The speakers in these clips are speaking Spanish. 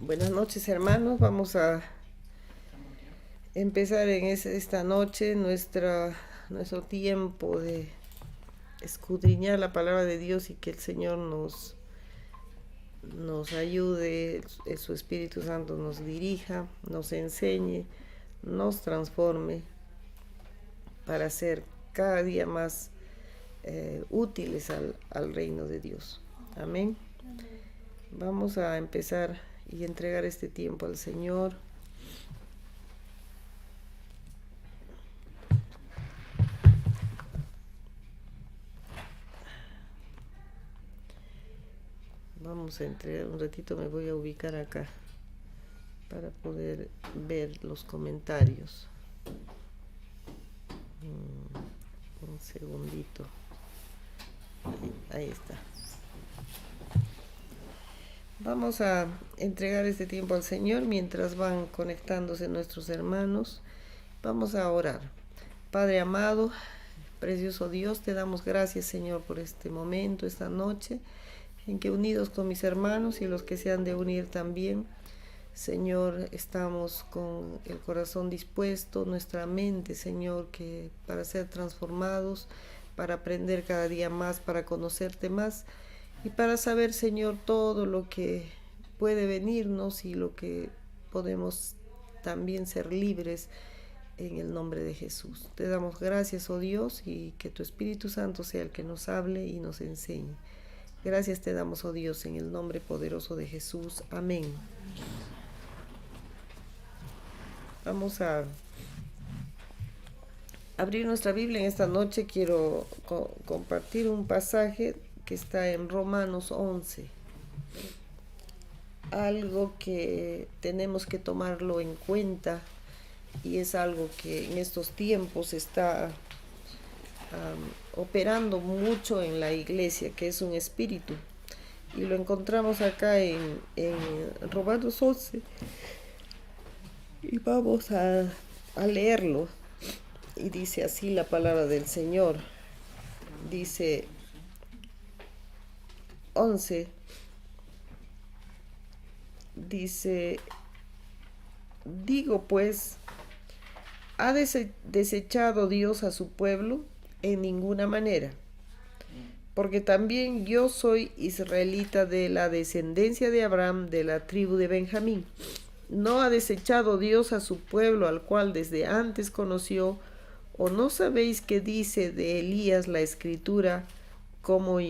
Buenas noches, hermanos. Vamos a empezar en esta noche nuestro tiempo de escudriñar la palabra de Dios y que el Señor nos ayude, su Espíritu Santo nos dirija, nos enseñe, nos transforme para ser cada día más útiles al reino de Dios. Amén. Vamos a empezar y entregar este tiempo al Señor. Vamos a entregar un ratito, me voy a ubicar acá para poder ver los comentarios. Un segundito. Ahí está. Vamos a entregar este tiempo al Señor mientras van conectándose nuestros hermanos. Vamos a orar. Padre amado, precioso Dios, te damos gracias, Señor, por este momento, esta noche, en que unidos con mis hermanos y los que se han de unir también, Señor, estamos con el corazón dispuesto, nuestra mente, Señor, que para ser transformados, para aprender cada día más, para conocerte más y para saber, Señor, todo lo que puede venirnos y lo que podemos también ser libres en el nombre de Jesús. Te damos gracias, oh Dios, y que tu Espíritu Santo sea el que nos hable y nos enseñe. Gracias te damos, oh Dios, en el nombre poderoso de Jesús. Amén. Vamos a abrir nuestra Biblia en esta noche. Quiero compartir un pasaje que está en Romanos 11. Algo que tenemos que tomarlo en cuenta y es algo que en estos tiempos está operando mucho en la iglesia, que es un espíritu. Y lo encontramos acá en Romanos 11. Y vamos a leerlo. Y dice así la palabra del Señor. Dice 11. Dice: digo pues, ¿ha desechado Dios a su pueblo? En ninguna manera. Porque también yo soy israelita de la descendencia de Abraham, de la tribu de Benjamín. ¿No ha desechado Dios a su pueblo, al cual desde antes conoció? ¿O no sabéis que dice de Elías la Escritura, como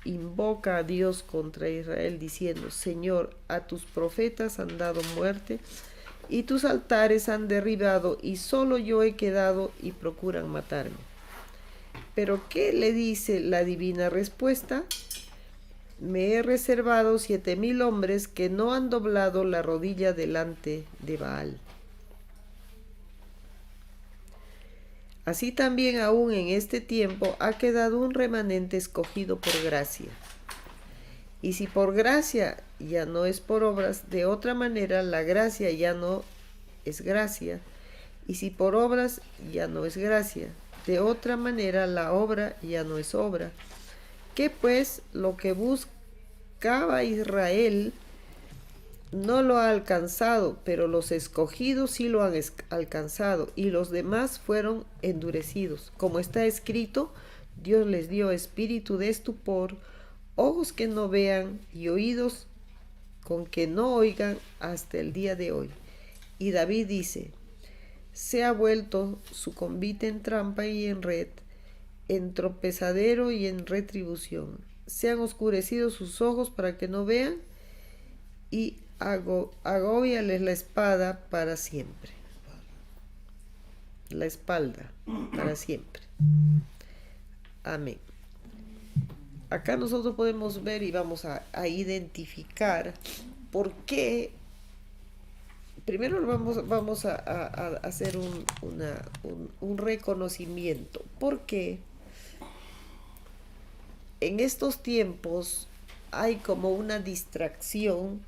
invoca a Dios contra Israel, diciendo: Señor, a tus profetas han dado muerte, y tus altares han derribado, y solo yo he quedado, y procuran matarme? Pero ¿qué le dice la divina respuesta? Me he reservado 7,000 hombres que no han doblado la rodilla delante de Baal. Así también aún en este tiempo ha quedado un remanente escogido por gracia. Y si por gracia ya no es por obras, de otra manera la gracia ya no es gracia. Y si por obras ya no es gracia, de otra manera la obra ya no es obra. Que pues lo que buscaba Israel no lo ha alcanzado, pero los escogidos sí lo han alcanzado, y los demás fueron endurecidos. Como está escrito, Dios les dio espíritu de estupor, ojos que no vean y oídos con que no oigan hasta el día de hoy. Y David dice: se ha vuelto su convite en trampa y en red, en tropezadero y en retribución. Se han oscurecido sus ojos para que no vean, y agóbiales la espada para siempre. La espalda para siempre. Amén. Acá nosotros podemos ver y vamos a identificar por qué. Primero vamos a hacer un reconocimiento. Porque en estos tiempos hay como una distracción,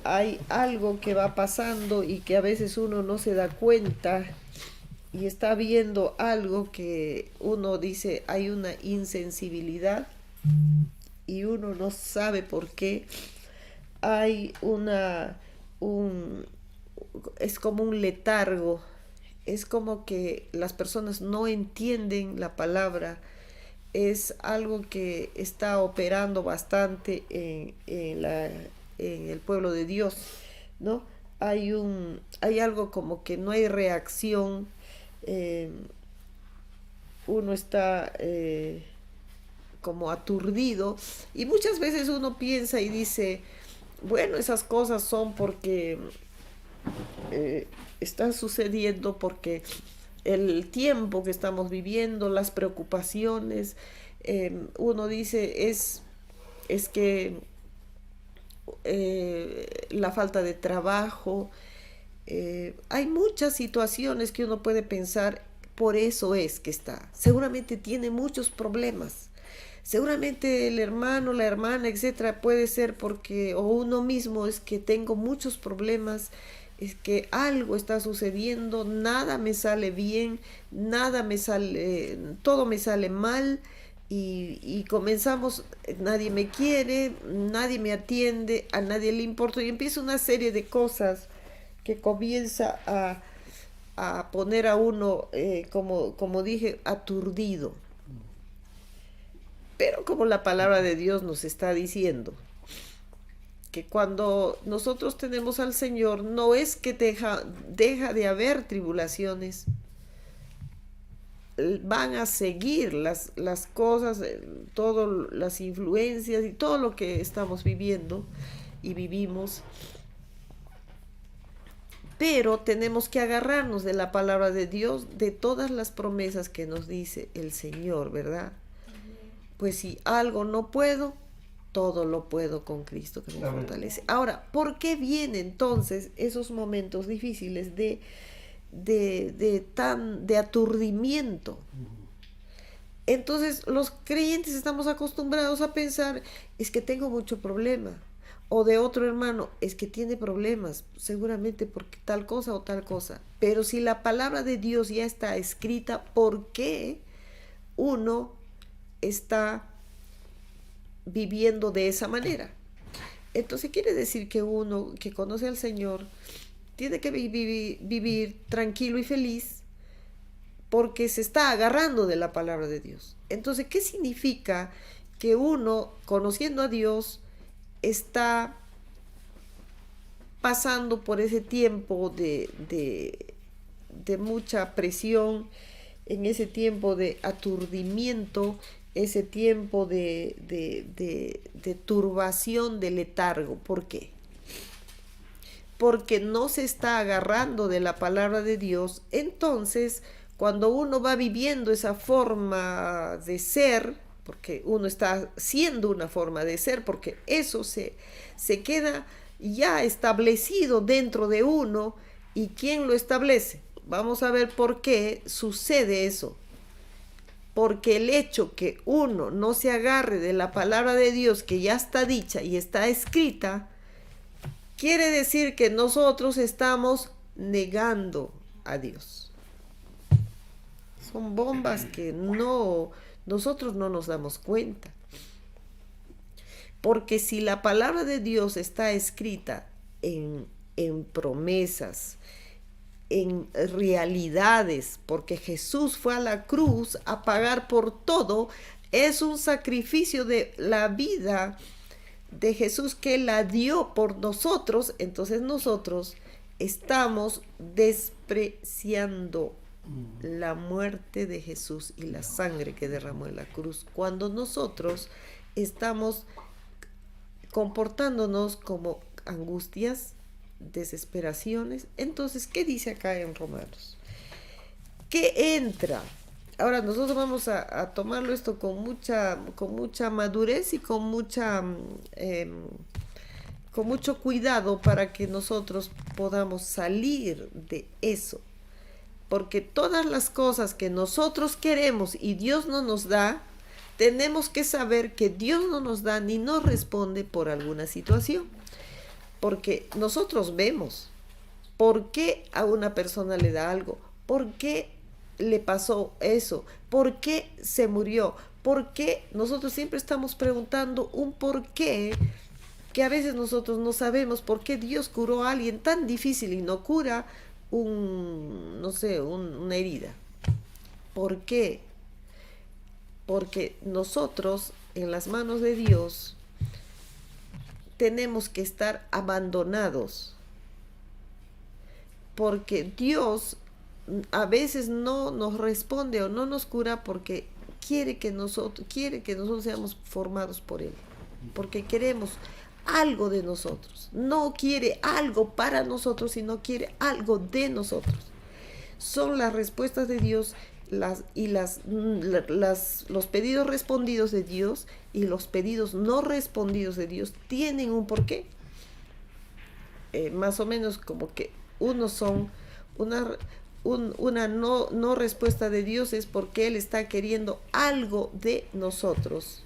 hay algo que va pasando y que a veces uno no se da cuenta y está viendo algo que uno dice hay una insensibilidad y uno no sabe por qué, hay es como un letargo, es como que las personas no entienden la palabra, es algo que está operando bastante en el pueblo de Dios, ¿no? Hay algo como que no hay reacción, eh, uno está como aturdido, y muchas veces uno piensa y dice, bueno, esas cosas son porque están sucediendo porque el tiempo que estamos viviendo, las preocupaciones, uno dice es que la falta de trabajo, hay muchas situaciones que uno puede pensar, por eso es que está. Seguramente tiene muchos problemas. Seguramente el hermano, la hermana, etcétera, puede ser porque, o uno mismo, es que tengo muchos problemas, es que algo está sucediendo, nada me sale bien, nada me sale, todo me sale mal, y comenzamos, nadie me quiere, nadie me atiende, a nadie le importa, y empieza una serie de cosas que comienza a poner a uno, como dije, aturdido. Pero como la palabra de Dios nos está diciendo, que cuando nosotros tenemos al Señor, no es que deja de haber tribulaciones, van a seguir las cosas, todas las influencias y todo lo que estamos viviendo y vivimos, pero tenemos que agarrarnos de la palabra de Dios, de todas las promesas que nos dice el Señor, ¿verdad? Pues si algo no puedo, todo lo puedo con Cristo que me fortalece. Ahora, ¿por qué vienen entonces esos momentos difíciles de aturdimiento? Entonces, los creyentes estamos acostumbrados a pensar, es que tengo mucho problema. O de otro hermano, es que tiene problemas, seguramente porque tal cosa o tal cosa. Pero si la palabra de Dios ya está escrita, ¿por qué uno está viviendo de esa manera? Entonces quiere decir que uno que conoce al Señor tiene que vivir tranquilo y feliz porque se está agarrando de la palabra de Dios. Entonces, ¿qué significa que uno, conociendo a Dios, está pasando por ese tiempo de mucha presión, en ese tiempo de aturdimiento, ese tiempo de turbación, de letargo? ¿Por qué? Porque no se está agarrando de la palabra de Dios. Entonces, cuando uno va viviendo esa forma de ser, porque uno está siendo una forma de ser, porque eso se queda ya establecido dentro de uno. ¿Y quién lo establece? Vamos a ver por qué sucede eso. Porque el hecho que uno no se agarre de la palabra de Dios que ya está dicha y está escrita, quiere decir que nosotros estamos negando a Dios. Son bombas que nosotros no nos damos cuenta. Porque si la palabra de Dios está escrita en promesas, en realidades, porque Jesús fue a la cruz a pagar por todo, es un sacrificio de la vida de Jesús que la dio por nosotros. Entonces nosotros estamos despreciando la muerte de Jesús y la sangre que derramó en la cruz, cuando nosotros estamos comportándonos como angustias, desesperaciones. Entonces, ¿qué dice acá en Romanos? ¿Qué entra? Ahora nosotros vamos a tomarlo esto con mucha madurez y con mucho cuidado para que nosotros podamos salir de eso. Porque todas las cosas que nosotros queremos y Dios no nos da, tenemos que saber que Dios no nos da ni nos responde por alguna situación. Porque nosotros vemos por qué a una persona le da algo, por qué le pasó eso, por qué se murió, por qué. Nosotros siempre estamos preguntando un por qué que a veces nosotros no sabemos por qué Dios curó a alguien tan difícil y no cura no sé, una herida. ¿Por qué? Porque nosotros en las manos de Dios tenemos que estar abandonados, porque Dios a veces no nos responde o no nos cura porque quiere que nosotros seamos formados por Él, porque queremos algo de nosotros. No quiere algo para nosotros, sino quiere algo de nosotros. Son las respuestas de Dios los pedidos respondidos de Dios y los pedidos no respondidos de Dios tienen un porqué. Más o menos como que unos son una no respuesta de Dios es porque Él está queriendo algo de nosotros.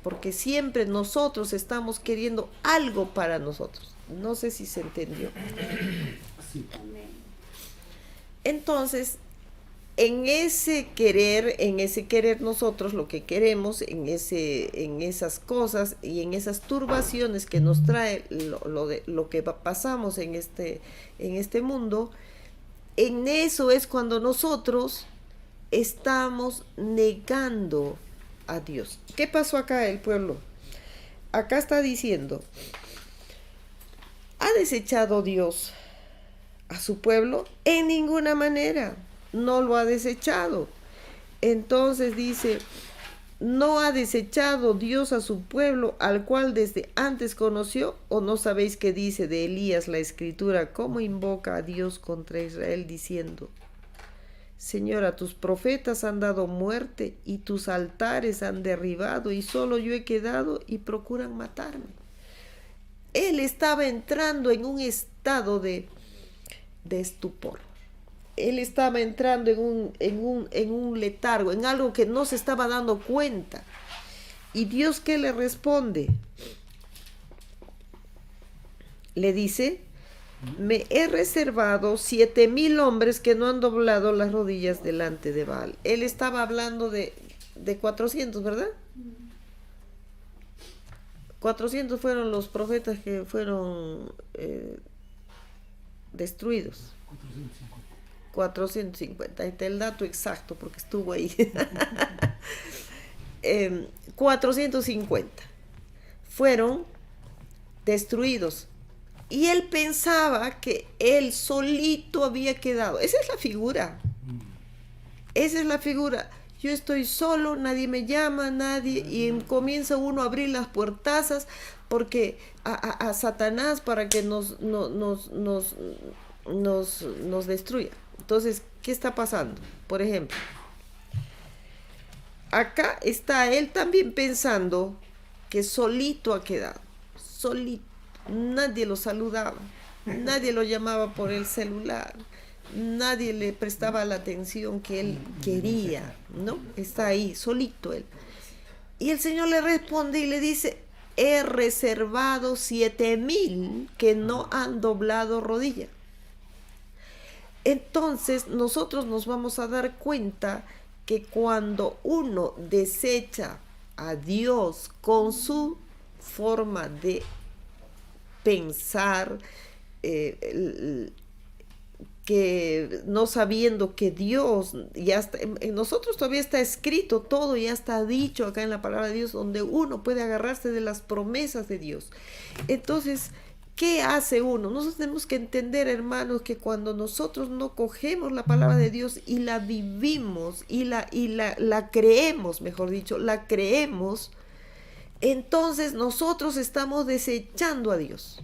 Porque siempre nosotros estamos queriendo algo para nosotros. No sé si se entendió. Sí. Entonces, en ese querer nosotros lo que queremos, en esas cosas y en esas turbaciones que nos trae lo que pasamos en este mundo, en eso es cuando nosotros estamos negando a Dios. ¿Qué pasó acá el pueblo? Acá está diciendo, ¿ha desechado Dios a su pueblo? En ninguna manera, no lo ha desechado. Entonces dice, ¿no ha desechado Dios a su pueblo, al cual desde antes conoció? ¿O no sabéis qué dice de Elías la Escritura, cómo invoca a Dios contra Israel diciendo, Señor, a tus profetas han dado muerte y tus altares han derribado y solo yo he quedado y procuran matarme? Él estaba entrando en un estado de estupor. Él estaba entrando en un letargo, en algo que no se estaba dando cuenta. ¿Y Dios qué le responde? Le dice, me he reservado 7,000 hombres que no han doblado las rodillas delante de Baal. Él estaba hablando de 400, ¿verdad? 400 fueron los profetas que fueron destruidos. 450. Ahí está el dato exacto porque estuvo ahí. 450 fueron destruidos. Y él pensaba que él solito había quedado. Esa es la figura. Esa es la figura. Yo estoy solo, nadie me llama, nadie. Y comienza uno a abrir las puertazas porque a Satanás para que nos destruya. Entonces, ¿qué está pasando? Por ejemplo, acá está él también pensando que solito ha quedado. Solito. Nadie lo saludaba, nadie lo llamaba por el celular, nadie le prestaba la atención que él quería, ¿no? Está ahí, solito él. Y el Señor le responde y le dice, he reservado 7,000 que no han doblado rodilla. Entonces nosotros nos vamos a dar cuenta que cuando uno desecha a Dios con su forma de pensar, que no sabiendo que Dios ya está, en nosotros todavía está escrito todo, ya está dicho acá en la palabra de Dios, donde uno puede agarrarse de las promesas de Dios. Entonces, ¿qué hace uno? Nosotros tenemos que entender, hermanos, que cuando nosotros no cogemos la palabra de Dios y la vivimos y la creemos, mejor dicho, la creemos, entonces nosotros estamos desechando a Dios.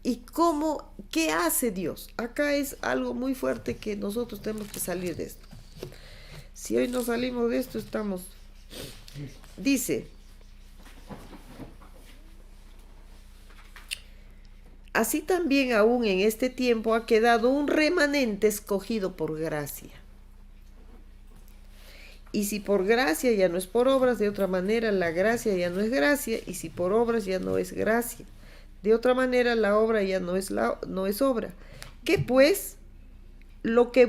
¿Y cómo? ¿Qué hace Dios? Acá es algo muy fuerte que nosotros tenemos que salir de esto. Si hoy no salimos de esto, estamos... Dice, así también aún en este tiempo ha quedado un remanente escogido por gracia. Y si por gracia ya no es por obras, de otra manera la gracia ya no es gracia, y si por obras ya no es gracia. De otra manera la obra ya no es obra. ¿Qué pues? Lo que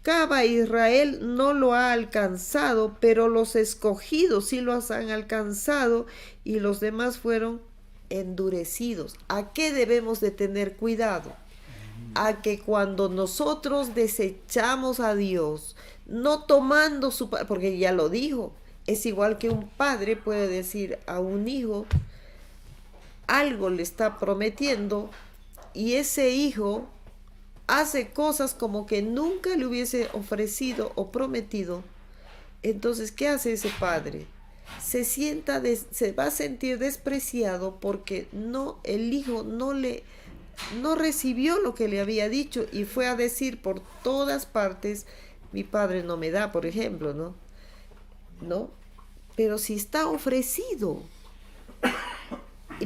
buscaba Israel no lo ha alcanzado, pero los escogidos sí los han alcanzado y los demás fueron endurecidos. ¿A qué debemos de tener cuidado? A que cuando nosotros desechamos a Dios, no tomando su... porque ya lo dijo, es igual que un padre puede decir a un hijo, algo le está prometiendo y ese hijo hace cosas como que nunca le hubiese ofrecido o prometido. Entonces, ¿qué hace ese padre? Se va a sentir despreciado porque el hijo no recibió lo que le había dicho y fue a decir por todas partes, mi padre no me da, por ejemplo, ¿no? Pero si está ofrecido.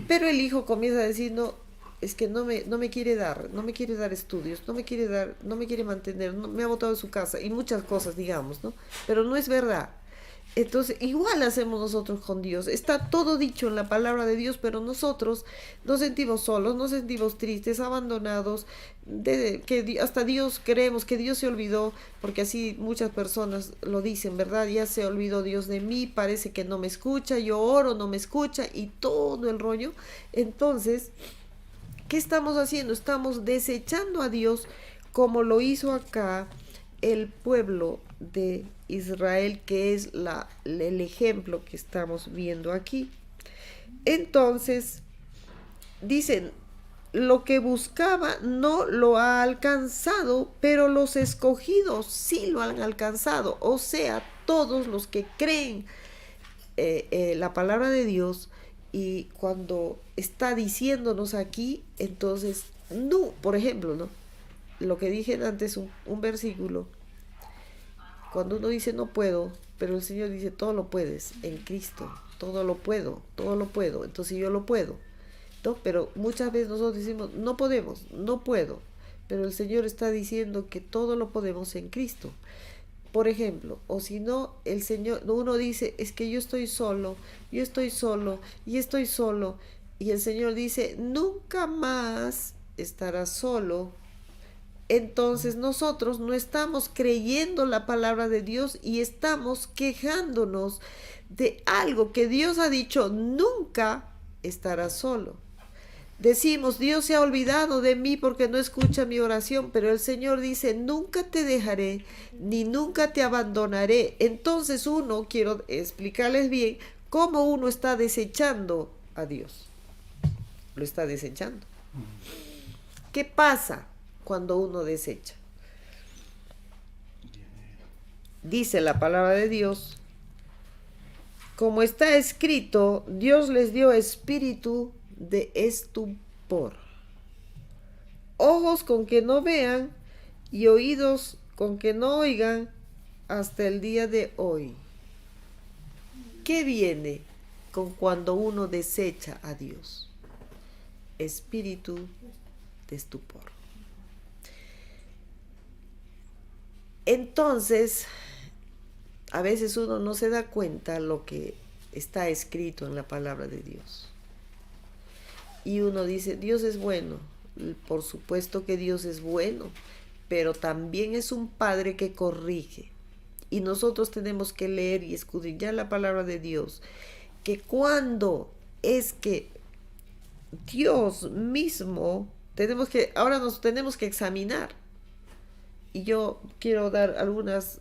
Pero el hijo comienza a decir, no, es que no me quiere dar estudios, no me quiere mantener, me ha botado de su casa y muchas cosas, digamos, ¿no? Pero no es verdad. Entonces, igual hacemos nosotros con Dios. Está todo dicho en la palabra de Dios, pero nosotros nos sentimos solos, nos sentimos tristes, abandonados, que hasta Dios creemos que Dios se olvidó, porque así muchas personas lo dicen, ¿verdad? Ya se olvidó Dios de mí, parece que no me escucha, yo oro, no me escucha y todo el rollo. Entonces, ¿qué estamos haciendo? Estamos desechando a Dios como lo hizo acá el pueblo de Israel, que es el ejemplo que estamos viendo aquí. Entonces, dicen, lo que buscaba no lo ha alcanzado, pero los escogidos sí lo han alcanzado. O sea, todos los que creen la palabra de Dios, y cuando está diciéndonos aquí, entonces, no, por ejemplo, ¿no? Lo que dije antes, un versículo, cuando uno dice no puedo, pero el Señor dice todo lo puedes en Cristo, todo lo puedo, entonces yo lo puedo, ¿no? Pero muchas veces nosotros decimos no podemos, no puedo, pero el Señor está diciendo que todo lo podemos en Cristo. Por ejemplo, o si no, el Señor, uno dice, es que yo estoy solo, y estoy solo, y el Señor dice, nunca más estarás solo. Entonces nosotros no estamos creyendo la palabra de Dios y estamos quejándonos de algo que Dios ha dicho, nunca estarás solo. Decimos, Dios se ha olvidado de mí porque no escucha mi oración, pero el Señor dice, nunca te dejaré, ni nunca te abandonaré. Entonces quiero explicarles bien cómo uno está desechando a Dios. Lo está desechando. ¿Qué pasa cuando uno desecha? Dice la palabra de Dios, como está escrito, Dios les dio espíritu de estupor, ojos con que no vean y oídos con que no oigan hasta el día de hoy. ¿Qué viene con cuando uno desecha a Dios? Espíritu de estupor. Entonces, a veces uno no se da cuenta lo que está escrito en la palabra de Dios. Y uno dice, Dios es bueno. Por supuesto que Dios es bueno, pero también es un Padre que corrige. Y nosotros tenemos que leer y escudriñar la palabra de Dios, que cuando es que Dios mismo, ahora nos tenemos que examinar. Y yo quiero dar algunas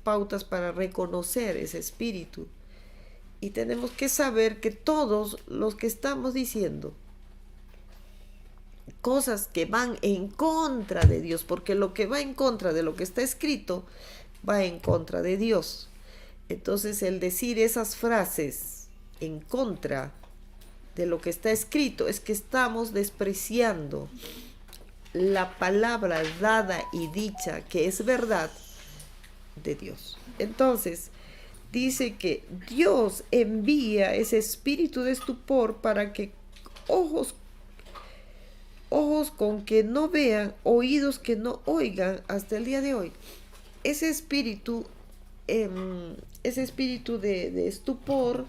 pautas para reconocer ese espíritu. Y tenemos que saber que todos los que estamos diciendo cosas que van en contra de Dios, porque lo que va en contra de lo que está escrito, va en contra de Dios. Entonces, el decir esas frases en contra de lo que está escrito es que estamos despreciando la palabra dada y dicha, que es verdad, de Dios. Entonces, dice que Dios envía ese espíritu de estupor para que ojos con que no vean, oídos que no oigan hasta el día de hoy. Ese espíritu de estupor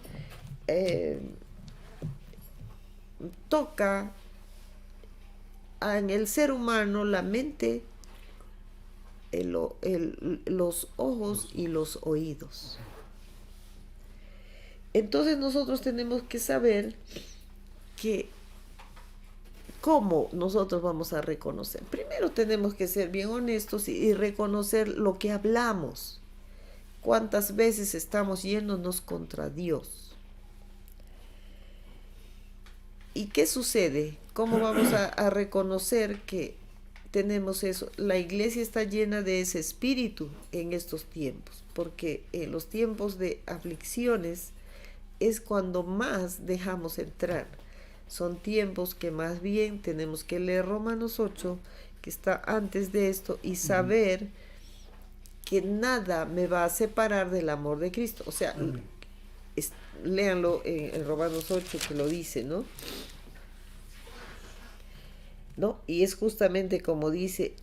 toca en el ser humano la mente los ojos y los oídos. Entonces nosotros tenemos que saber que cómo nosotros vamos a reconocer. Primero tenemos que ser bien honestos y reconocer lo que hablamos. Cuántas veces estamos yéndonos contra Dios. ¿Y qué sucede? ¿Cómo vamos a reconocer que tenemos eso? La iglesia está llena de ese espíritu en estos tiempos, porque en los tiempos de aflicciones es cuando más dejamos entrar. Son tiempos que más bien tenemos que leer Romanos 8, que está antes de esto, y saber que nada me va a separar del amor de Cristo. O sea, léanlo en Romanos 8 que lo dice, ¿no? Y es justamente como dice,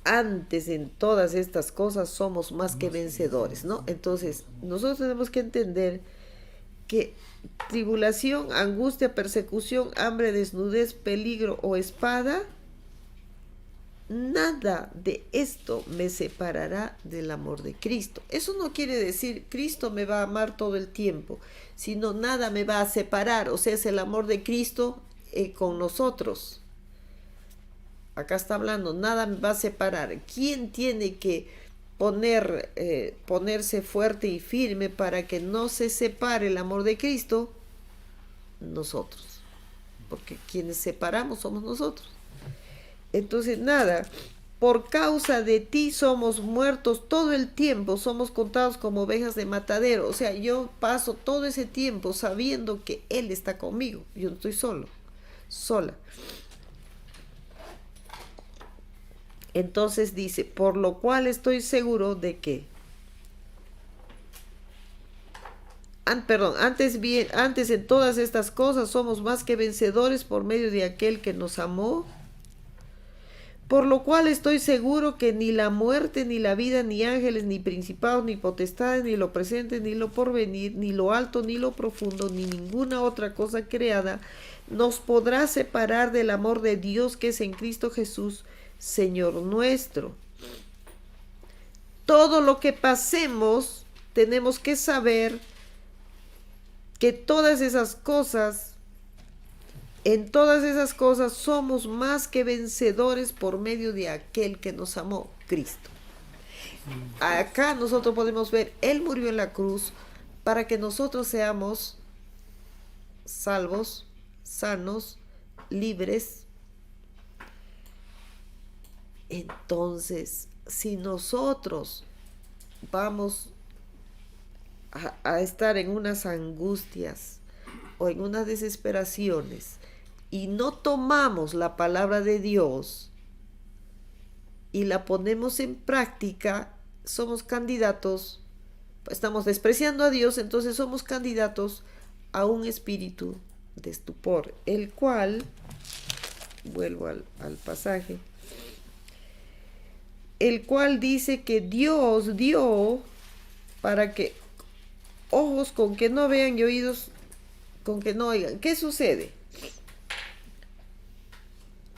antes en todas estas cosas somos más que vencedores, ¿no? Entonces, nosotros tenemos que entender que tribulación, angustia, persecución, hambre, desnudez, peligro o espada, nada de esto me separará del amor de Cristo. Eso no quiere decir Cristo me va a amar todo el tiempo, sino nada me va a separar, o sea, es el amor de Cristo con nosotros. Acá está hablando, nada me va a separar. ¿Quién tiene que ponerse fuerte y firme para que no se separe el amor de Cristo? Nosotros, porque quienes separamos somos nosotros. Entonces nada, por causa de ti somos muertos todo el tiempo, somos contados como ovejas de matadero. O sea, yo paso todo ese tiempo sabiendo que Él está conmigo, yo no estoy sola. Entonces dice, por lo cual estoy seguro de que, antes en todas estas cosas somos más que vencedores por medio de aquel que nos amó. Por lo cual estoy seguro que ni la muerte, ni la vida, ni ángeles, ni principados, ni potestades, ni lo presente, ni lo porvenir, ni lo alto, ni lo profundo, ni ninguna otra cosa creada nos podrá separar del amor de Dios que es en Cristo Jesús, Señor nuestro. Todo lo que pasemos, tenemos que saber que todas esas cosas, en todas esas cosas somos más que vencedores por medio de aquel que nos amó, Cristo. Acá nosotros podemos ver, Él murió en la cruz para que nosotros seamos salvos, sanos, libres. Entonces, si nosotros vamos a estar en unas angustias o en unas desesperaciones y no tomamos la palabra de Dios y la ponemos en práctica, somos candidatos, estamos despreciando a Dios, entonces somos candidatos a un espíritu de estupor, el cual, vuelvo al pasaje, el cual dice que Dios dio para que ojos con que no vean y oídos con que no oigan. ¿Qué sucede?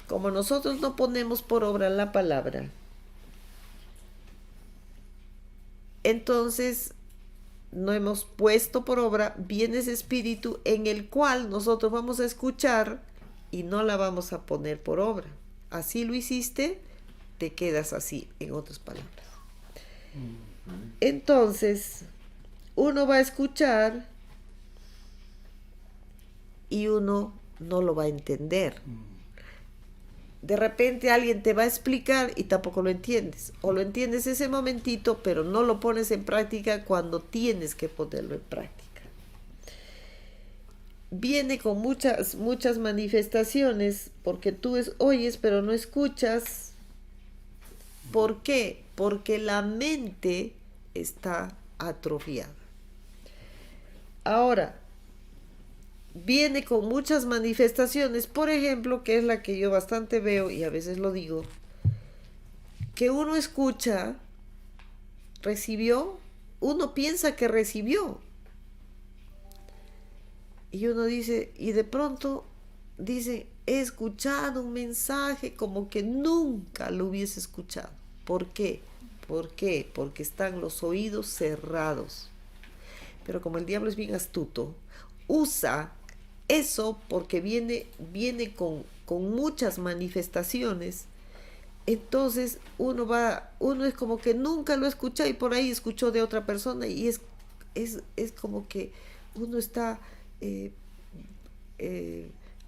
Como nosotros no ponemos por obra la palabra, entonces no hemos puesto por obra bien ese espíritu en el cual nosotros vamos a escuchar y no la vamos a poner por obra. Así lo hiciste, te quedas así, en otras palabras. Entonces, uno va a escuchar y uno no lo va a entender. De repente alguien te va a explicar y tampoco lo entiendes. O lo entiendes ese momentito, pero no lo pones en práctica cuando tienes que ponerlo en práctica. Viene con muchas manifestaciones, porque tú oyes pero no escuchas. ¿Por qué? Porque la mente está atrofiada. Ahora, viene con muchas manifestaciones, por ejemplo, que es la que yo bastante veo y a veces lo digo, que uno escucha, recibió, uno piensa que recibió. Y uno dice, y de pronto dice, he escuchado un mensaje como que nunca lo hubiese escuchado. ¿Por qué? ¿Por qué? Porque están los oídos cerrados. Pero como el diablo es bien astuto, usa eso porque viene con muchas manifestaciones. Entonces uno es como que nunca lo escucha y por ahí escuchó de otra persona y es como que uno está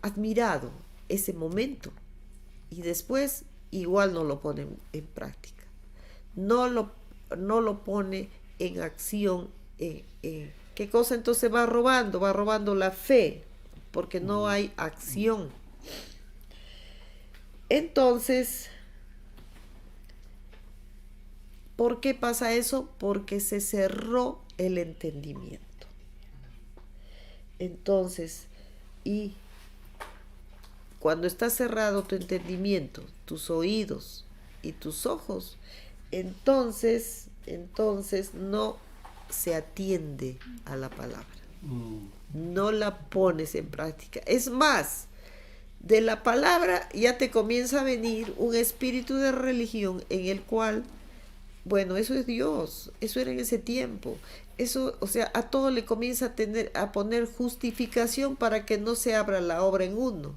admirado ese momento y después igual no lo pone en práctica, no lo pone en acción. ¿Qué cosa? Entonces va robando la fe porque no hay acción. Entonces, ¿por qué pasa eso? Porque se cerró el entendimiento. Entonces, y cuando está cerrado tu entendimiento, tus oídos y tus ojos, entonces no se atiende a la palabra. No la pones en práctica. Es más, de la palabra ya te comienza a venir un espíritu de religión en el cual, bueno, eso es Dios, eso era en ese tiempo. Eso, o sea, a todo le comienza a poner justificación para que no se abra la obra en uno.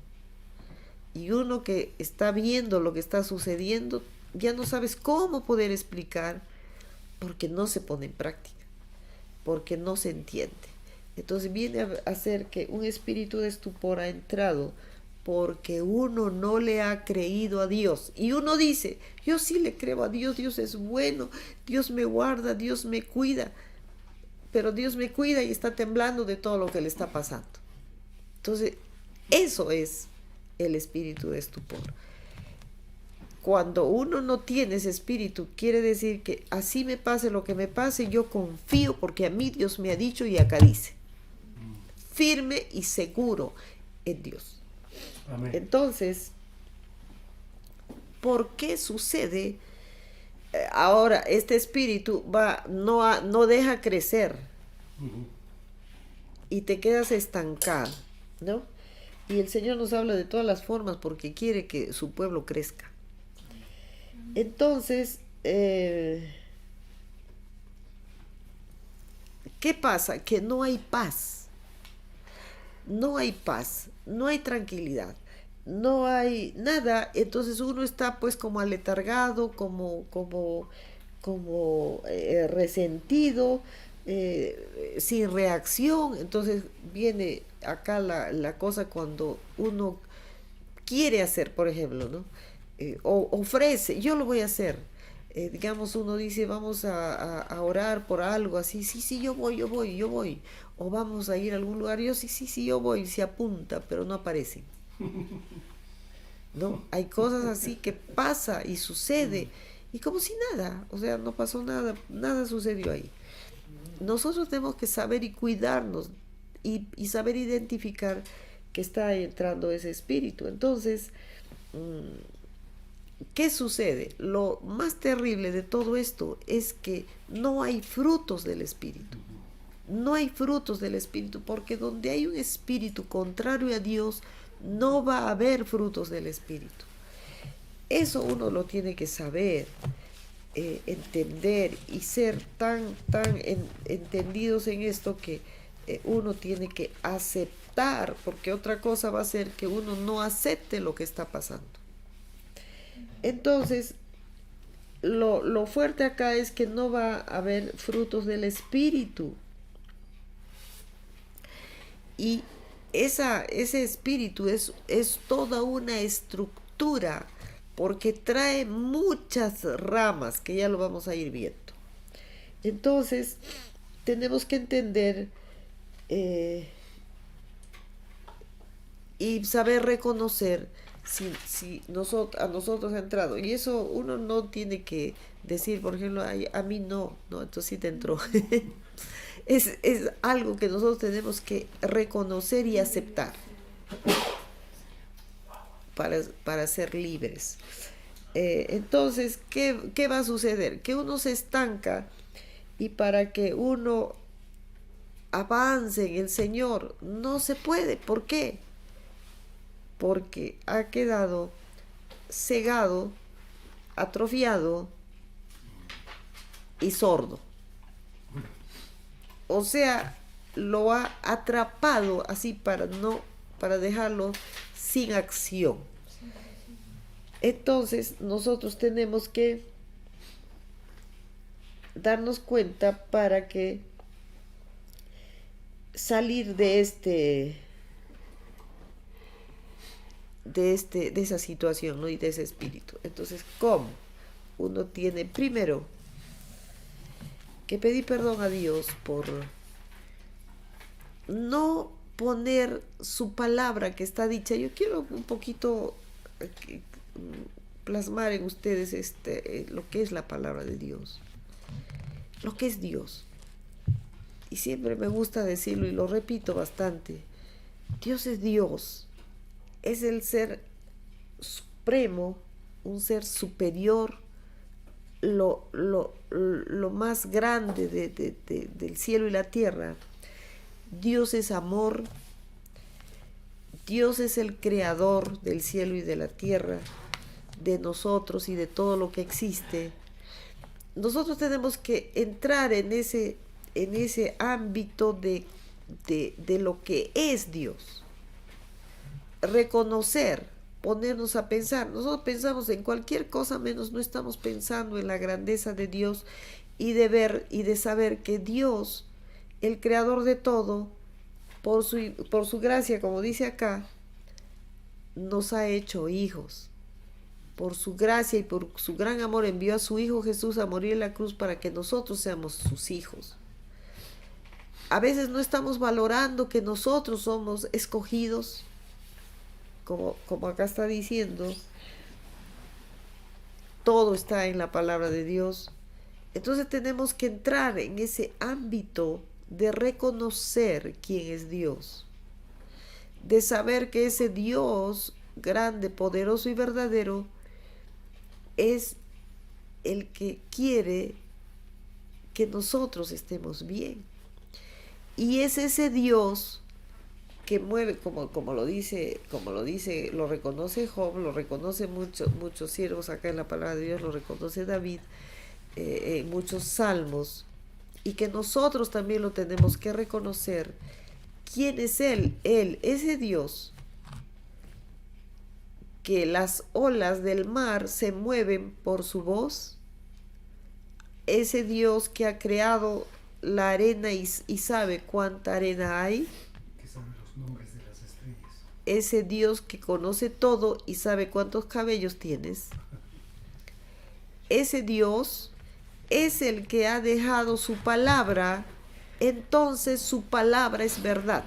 Y uno que está viendo lo que está sucediendo, ya no sabes cómo poder explicar porque no se pone en práctica, porque no se entiende. Entonces viene a ser que un espíritu de estupor ha entrado porque uno no le ha creído a Dios. Y uno dice, yo sí le creo a Dios, Dios es bueno, Dios me guarda, Dios me cuida. Pero Dios me cuida y está temblando de todo lo que le está pasando. Entonces, eso es el espíritu de estupor. Cuando uno no tiene ese espíritu, quiere decir que así me pase lo que me pase, yo confío porque a mí Dios me ha dicho y acá dice. Firme y seguro en Dios. Amén. Entonces, ¿por qué sucede? Ahora, este espíritu no deja crecer y te quedas estancado, ¿no? Y el Señor nos habla de todas las formas porque quiere que su pueblo crezca. Entonces, ¿qué pasa? Que no hay paz. No hay paz, no hay tranquilidad, no hay nada. Entonces uno está pues como aletargado, como resentido, sin reacción. Entonces viene acá la cosa cuando uno quiere hacer, por ejemplo, ¿no? O ofrece, yo lo voy a hacer. Digamos, uno dice, vamos a orar por algo así, sí, yo voy. O vamos a ir a algún lugar, yo sí, yo voy, se apunta, pero no aparece. ¿No? Hay cosas así que pasa y sucede, y como si nada, o sea, no pasó nada, nada sucedió ahí. Nosotros tenemos que saber y cuidarnos y saber identificar que está entrando ese espíritu. Entonces, ¿qué sucede? Lo más terrible de todo esto es que no hay frutos del espíritu. No hay frutos del espíritu, porque donde hay un espíritu contrario a Dios, no va a haber frutos del espíritu. Eso uno lo tiene que saber, entender y ser tan entendidos en esto que uno tiene que aceptar, porque otra cosa va a ser que uno no acepte lo que está pasando. Entonces, lo fuerte acá es que no va a haber frutos del espíritu. Y ese espíritu es toda una estructura, porque trae muchas ramas, que ya lo vamos a ir viendo. Entonces, tenemos que entender y saber reconocer si a nosotros ha entrado. Y eso uno no tiene que decir, por ejemplo, a mí no, entonces sí te entró. Es algo que nosotros tenemos que reconocer y aceptar para ser libres. Entonces, ¿qué va a suceder? Que uno se estanca, y para que uno avance en el Señor no se puede. ¿Por qué? Porque ha quedado cegado, atrofiado y sordo. O sea, lo ha atrapado así para dejarlo sin acción. Entonces, nosotros tenemos que darnos cuenta para que salir de esa situación, ¿no? Y de ese espíritu. Entonces, ¿cómo? Uno tiene primero que pedir perdón a Dios por no poner su palabra que está dicha. Yo quiero un poquito plasmar en ustedes lo que es la palabra de Dios, lo que es Dios. Y siempre me gusta decirlo y lo repito bastante. Dios es Dios, es el ser supremo, un ser superior, lo más grande del cielo y la tierra. Dios es amor, Dios es el creador del cielo y de la tierra, de nosotros y de todo lo que existe. Nosotros tenemos que entrar en ese ámbito de lo que es Dios, reconocer, ponernos a pensar. Nosotros pensamos en cualquier cosa menos no estamos pensando en la grandeza de Dios y de ver y de saber que Dios, el creador de todo, por su gracia, como dice acá, nos ha hecho hijos. Por su gracia y por su gran amor envió a su Hijo Jesús a morir en la cruz para que nosotros seamos sus hijos. A veces no estamos valorando que nosotros somos escogidos, como acá está diciendo. Todo está en la palabra de Dios. Entonces tenemos que entrar en ese ámbito de reconocer quién es Dios, de saber que ese Dios grande, poderoso y verdadero es el que quiere que nosotros estemos bien. Y es ese Dios que mueve, como lo dice, lo reconoce Job, lo reconoce muchos siervos acá en la palabra de Dios, lo reconoce David, en muchos salmos, y que nosotros también lo tenemos que reconocer. ¿Quién es Él? Él, ese Dios que las olas del mar se mueven por su voz, ese Dios que ha creado la arena y sabe cuánta arena hay, que sabe los nombres de las estrellas, ese Dios que conoce todo y sabe cuántos cabellos tienes, ese Dios es el que ha dejado su palabra, entonces su palabra es verdad.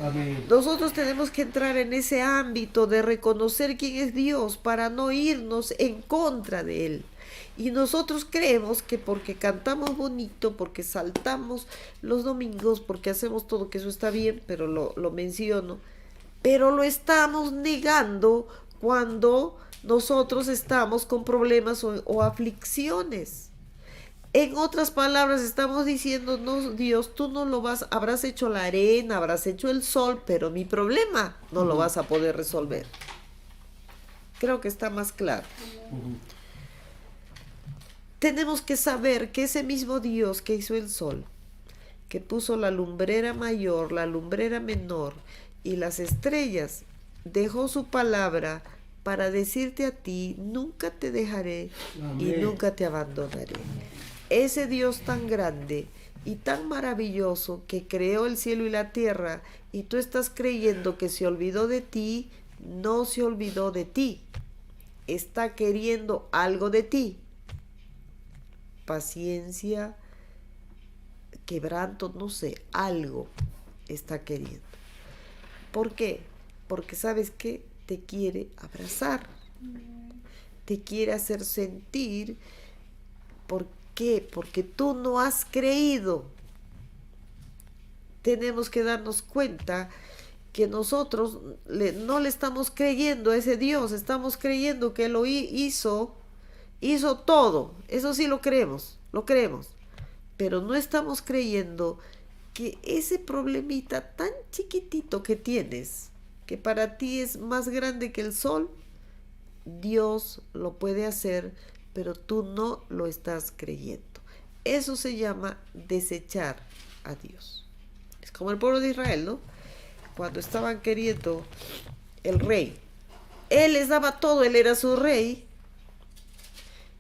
Amén. Nosotros tenemos que entrar en ese ámbito de reconocer quién es Dios para no irnos en contra de Él. Y nosotros creemos que porque cantamos bonito, porque saltamos los domingos, porque hacemos todo, que eso está bien, pero lo menciono, pero lo estamos negando cuando nosotros estamos con problemas o aflicciones. En otras palabras, estamos diciendo, no, Dios, tú no lo habrás hecho la arena, habrás hecho el sol, pero mi problema no lo vas a poder resolver. Creo que está más claro. Tenemos que saber que ese mismo Dios que hizo el sol, que puso la lumbrera mayor, la lumbrera menor y las estrellas, dejó su palabra para decirte a ti, nunca te dejaré. Amén. Y nunca te abandonaré. Ese Dios tan grande y tan maravilloso que creó el cielo y la tierra, y tú estás creyendo que se olvidó de ti, no se olvidó de ti. Está queriendo algo de ti. Paciencia, quebranto, no sé, algo está queriendo. ¿Por qué? Porque sabes que te quiere abrazar, te quiere hacer sentir. ¿Por qué? Porque tú no has creído. Tenemos que darnos cuenta que nosotros no le estamos creyendo a ese Dios, estamos creyendo que lo hizo todo. Eso sí lo creemos, pero no estamos creyendo que ese problemita tan chiquitito que tienes, que para ti es más grande que el sol, Dios lo puede hacer, pero tú no lo estás creyendo. Eso se llama desechar a Dios. Es como el pueblo de Israel, ¿no? Cuando estaban queriendo el rey, él les daba todo, él era su rey,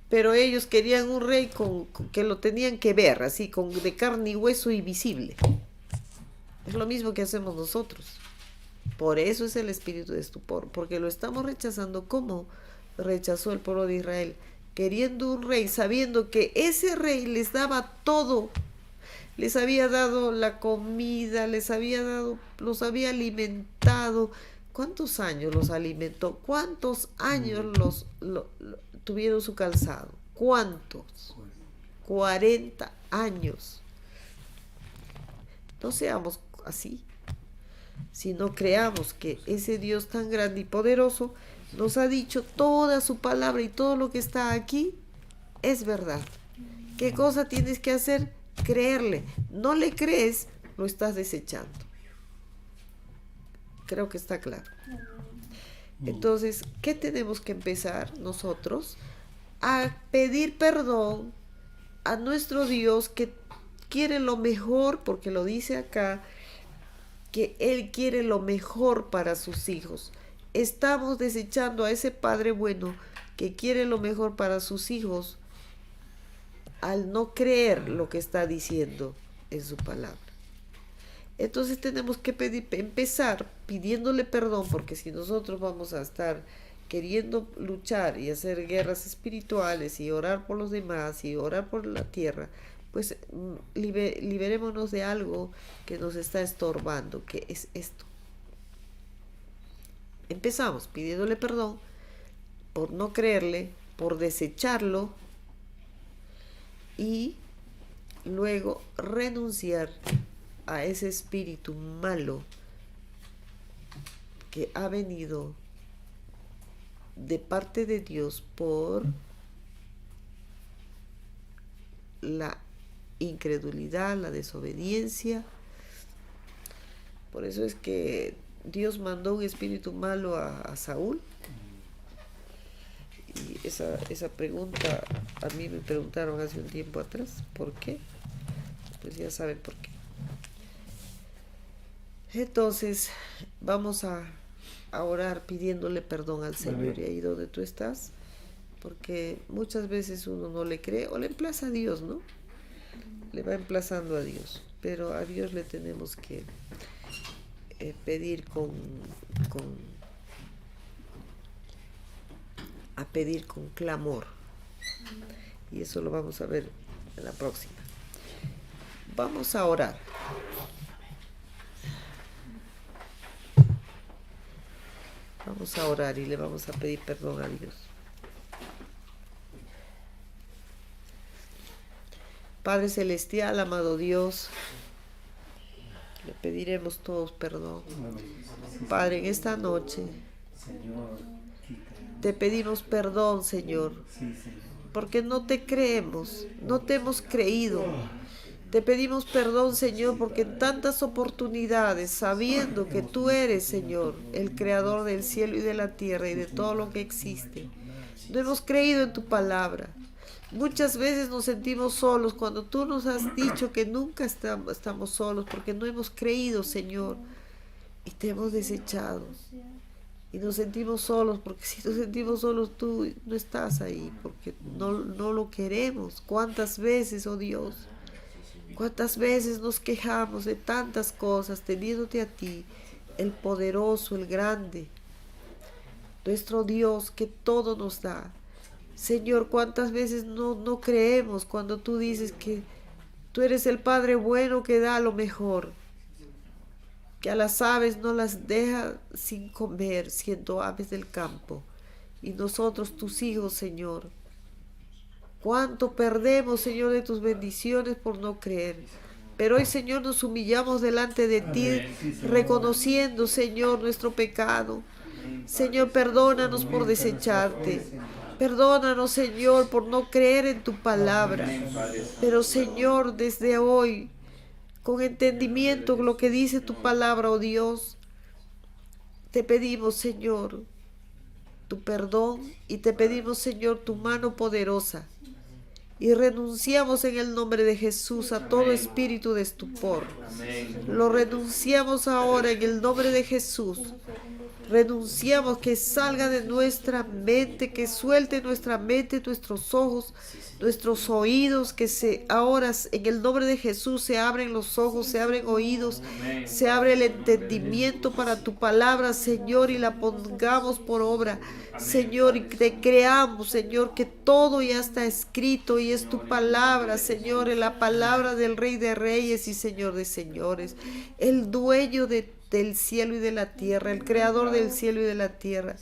pero ellos querían un rey que lo tenían que ver, así, de carne y hueso y visible. Es lo mismo que hacemos nosotros. Por eso es el espíritu de estupor, porque lo estamos rechazando como rechazó el pueblo de Israel, queriendo un rey, sabiendo que ese rey les daba todo, les había dado la comida, los había alimentado. ¿Cuántos años los alimentó? ¿Cuántos años tuvieron su calzado? ¿Cuántos? 40 años. No seamos así, sino creamos que ese Dios tan grande y poderoso nos ha dicho toda su palabra y todo lo que está aquí es verdad. ¿Qué cosa tienes que hacer? Creerle. No le crees, lo estás desechando. Creo que está claro. Entonces, ¿qué tenemos que empezar nosotros? A pedir perdón a nuestro Dios, que quiere lo mejor, porque lo dice acá, que Él quiere lo mejor para sus hijos. Estamos desechando a ese Padre bueno que quiere lo mejor para sus hijos al no creer lo que está diciendo en su palabra. Entonces tenemos que empezar pidiéndole perdón, porque si nosotros vamos a estar queriendo luchar y hacer guerras espirituales y orar por los demás y orar por la tierra, pues liberémonos de algo que nos está estorbando, que es esto. Empezamos pidiéndole perdón por no creerle, por desecharlo, y luego renunciar a ese espíritu malo que ha venido de parte de Dios por la incredulidad, la desobediencia. Por eso es que Dios mandó un espíritu malo a Saúl. Y esa pregunta a mí me preguntaron hace un tiempo atrás, ¿por qué? Pues ya saben por qué. Entonces vamos a orar pidiéndole perdón al Señor. Y ahí donde tú estás, porque muchas veces uno no le cree o le emplaza a Dios, ¿no? Le va emplazando a Dios, pero a Dios le tenemos que pedir pedir con clamor, y eso lo vamos a ver en la próxima. Vamos a orar. Vamos a orar y le vamos a pedir perdón a Dios. Padre Celestial, amado Dios, le pediremos todos perdón. Padre, en esta noche te pedimos perdón, Señor, porque no te creemos, no te hemos creído. Te pedimos perdón, Señor, porque en tantas oportunidades, sabiendo que tú eres, Señor, el creador del cielo y de la tierra y de todo lo que existe, no hemos creído en tu palabra. Muchas veces nos sentimos solos cuando tú nos has dicho que nunca estamos solos, porque no hemos creído, Señor, y te hemos desechado. Y nos sentimos solos, porque si nos sentimos solos, tú no estás ahí, porque no lo queremos. ¿Cuántas veces, oh Dios? ¿Cuántas veces nos quejamos de tantas cosas, teniéndote a ti, el poderoso, el grande, nuestro Dios que todo nos da? Señor, ¿cuántas veces no creemos cuando tú dices que tú eres el Padre bueno que da lo mejor? Que a las aves no las deja sin comer, siendo aves del campo. Y nosotros, tus hijos, Señor, cuánto perdemos, Señor, de tus bendiciones por no creer. Pero hoy, Señor, nos humillamos delante de ti, reconociendo, Señor, nuestro pecado. Señor, perdónanos por desecharte. Perdónanos, Señor, por no creer en tu palabra. Pero, Señor, desde hoy, con entendimiento lo que dice tu palabra, oh Dios, te pedimos, Señor, tu perdón, y te pedimos, Señor, tu mano poderosa, Y renunciamos en el nombre de Jesús a todo espíritu de estupor. Lo renunciamos ahora en el nombre de Jesús. Renunciamos que salga de nuestra mente, que suelte nuestra mente, nuestros ojos, nuestros oídos, que ahora en el nombre de Jesús se abren los ojos, se abren oídos, se abre el entendimiento para tu palabra, Señor, y la pongamos por obra, Señor, y te creamos, Señor, que todo ya está escrito y es tu palabra, Señor, en la palabra del Rey de Reyes y Señor de Señores, el dueño del cielo y de la tierra, el creador del cielo y de la tierra.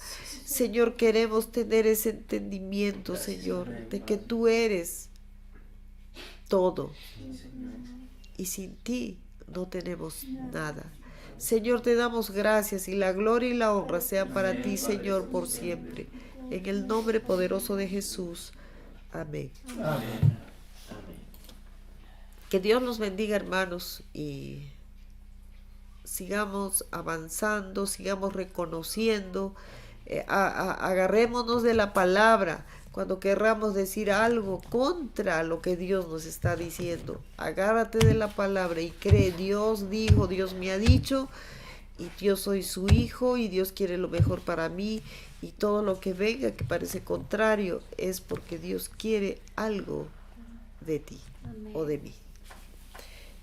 Señor, queremos tener ese entendimiento, Señor, de que tú eres todo y sin ti no tenemos nada. Señor, te damos gracias y la gloria y la honra sean para ti, Señor, por siempre. En el nombre poderoso de Jesús. Amén. Amén. Que Dios los bendiga, hermanos, y sigamos avanzando, sigamos reconociendo, agarrémonos de la palabra cuando querramos decir algo contra lo que Dios nos está diciendo. Agárrate de la palabra y cree, Dios dijo, Dios me ha dicho, y yo soy su hijo y Dios quiere lo mejor para mí, y todo lo que venga que parece contrario es porque Dios quiere algo de ti. Amén. O de mí.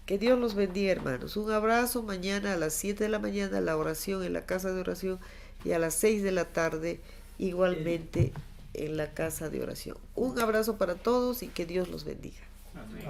Que Dios los bendiga, hermanos. Un abrazo. Mañana a las 7 de la mañana la oración en la casa de oración y a las 6 de la tarde igualmente en la casa de oración. Un abrazo para todos y que Dios los bendiga. Amén.